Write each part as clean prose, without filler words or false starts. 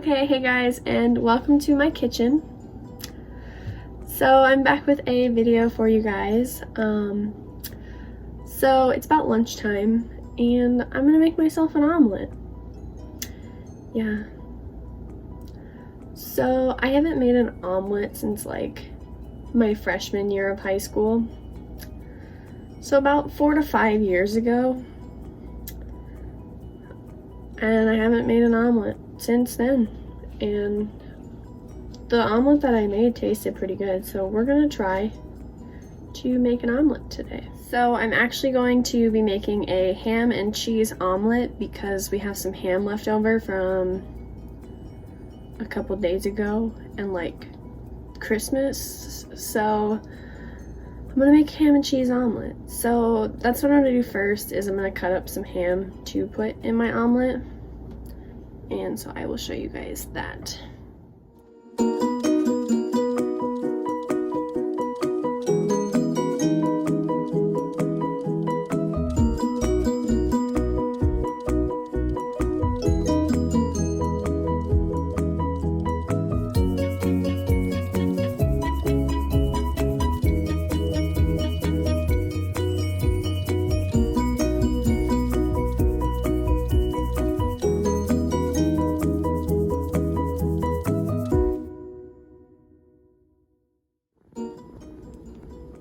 Okay, hey guys, and welcome to my kitchen. So I'm back with a video for you guys. So it's about lunchtime, and I'm gonna make myself an omelet. Yeah. So I haven't made an omelet since like my freshman year of high school. So about 4 to 5 years ago. And I haven't made an omelet since then. And the omelet that I made tasted pretty good, so we're gonna try to make an omelet today. So I'm actually going to be making a ham and cheese omelet because we have some ham left over from a couple days ago and like Christmas. So I'm gonna make ham and cheese omelet. So that's what I'm gonna do first, is I'm gonna cut up some ham to put in my omelet. And so I will show you guys that.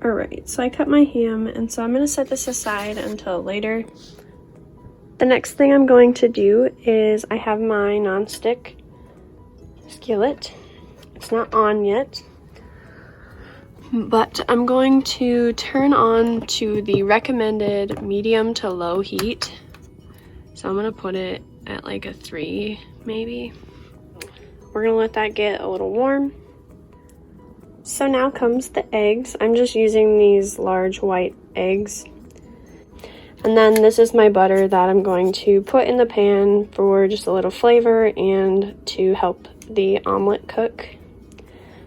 Alright, so I cut my ham, and so I'm going to set this aside until later. The next thing I'm going to do is I have my non-stick skillet. It's not on yet, but I'm going to turn on to the recommended medium to low heat. So I'm going to put it at like a 3 maybe. We're going to let that get a little warm. So now comes the eggs. I'm just using these large white eggs. And then this is my butter that I'm going to put in the pan for just a little flavor and to help the omelet cook.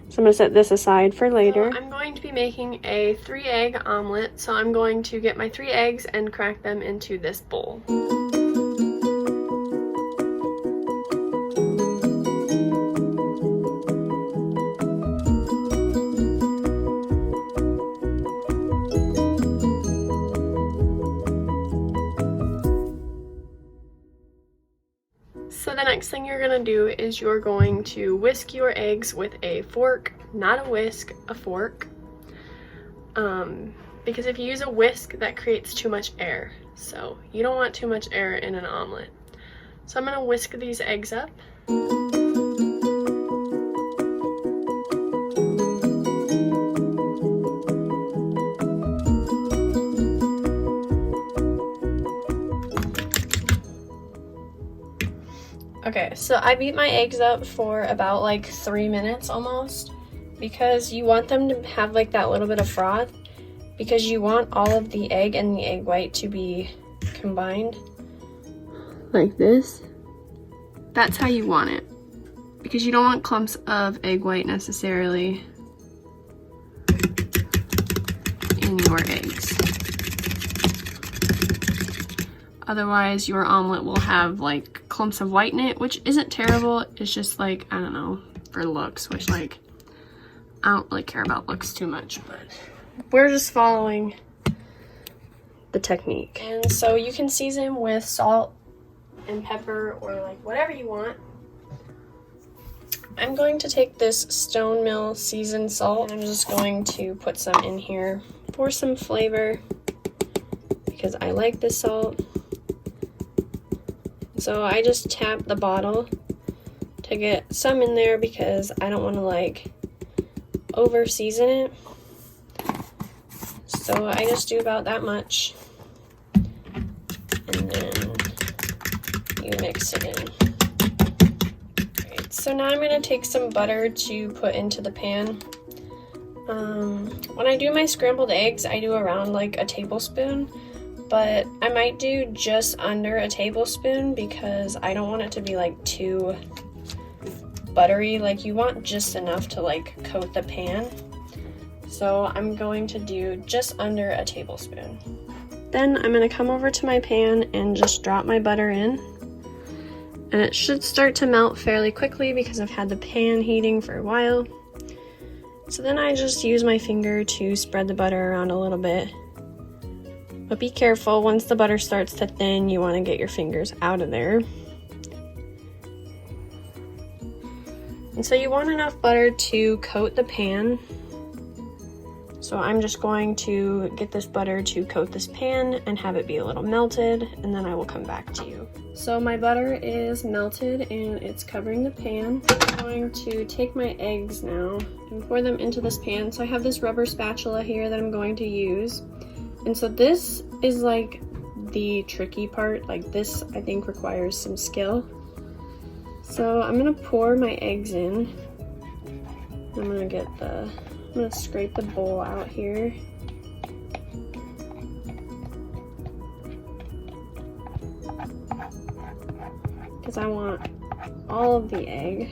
So I'm going to set this aside for later. So I'm going to be making a 3-egg omelet. So I'm going to get my 3 eggs and crack them into this bowl. So the next thing you're gonna do is you're going to whisk your eggs with a fork, not a whisk, a fork. Because if you use a whisk, that creates too much air. So you don't want too much air in an omelet. So I'm gonna whisk these eggs up. Okay, so I beat my eggs up for about like 3 minutes almost, because you want them to have like that little bit of froth, because you want all of the egg and the egg white to be combined like this. That's how you want it, because you don't want clumps of egg white necessarily in your eggs. Otherwise, your omelet will have like clumps of white in it, which isn't terrible. It's just like, I don't know, for looks, which like, I don't really care about looks too much, but we're just following the technique. And so you can season with salt and pepper or like whatever you want. I'm going to take this Stone Mill seasoned salt, and I'm just going to put some in here for some flavor because I like this salt. So I just tap the bottle to get some in there because I don't want to like over season it. So I just do about that much, and then you mix it in. Alright, so now I'm going to take some butter to put into the pan. When I do my scrambled eggs, I do around like a tablespoon. But I might do just under a tablespoon because I don't want it to be like too buttery. Like, you want just enough to like coat the pan. So I'm going to do just under a tablespoon. Then I'm going to come over to my pan and just drop my butter in. And it should start to melt fairly quickly because I've had the pan heating for a while. So then I just use my finger to spread the butter around a little bit. But be careful, once the butter starts to thin, you want to get your fingers out of there. And so you want enough butter to coat the pan. So I'm just going to get this butter to coat this pan and have it be a little melted, and then I will come back to you. So my butter is melted and it's covering the pan. I'm going to take my eggs now and pour them into this pan. So I have this rubber spatula here that I'm going to use. And so this is like the tricky part. Like this, I think, requires some skill. So I'm gonna pour my eggs in. I'm gonna scrape the bowl out here. Because I want all of the egg.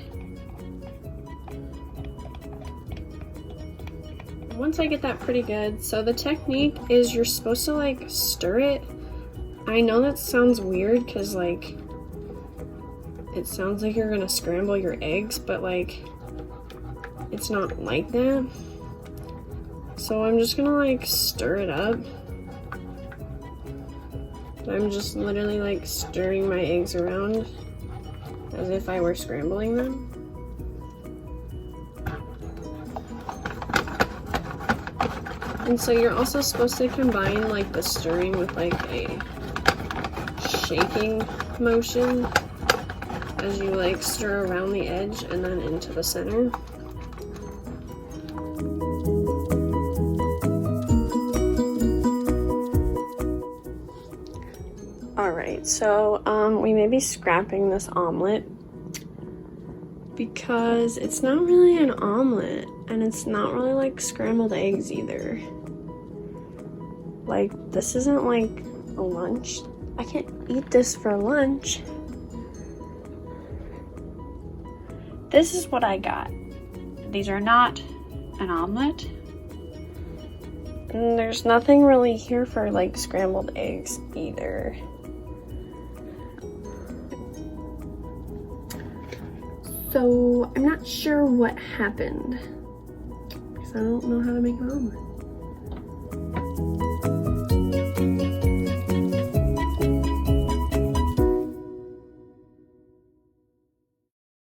Once I get that pretty good, so the technique is you're supposed to like stir it. I know that sounds weird because like it sounds like you're gonna scramble your eggs, but like it's not like that. So I'm just gonna like stir it up. I'm just literally like stirring my eggs around as if I were scrambling them. And so you're also supposed to combine like the stirring with like a shaking motion as you like stir around the edge and then into the center. Alright, so we may be scrapping this omelet because it's not really an omelet and it's not really like scrambled eggs either. Like, this isn't like a lunch. I can't eat this for lunch. This is what I got. These are not an omelet. And there's nothing really here for like scrambled eggs either. So I'm not sure what happened because I don't know how to make an omelet.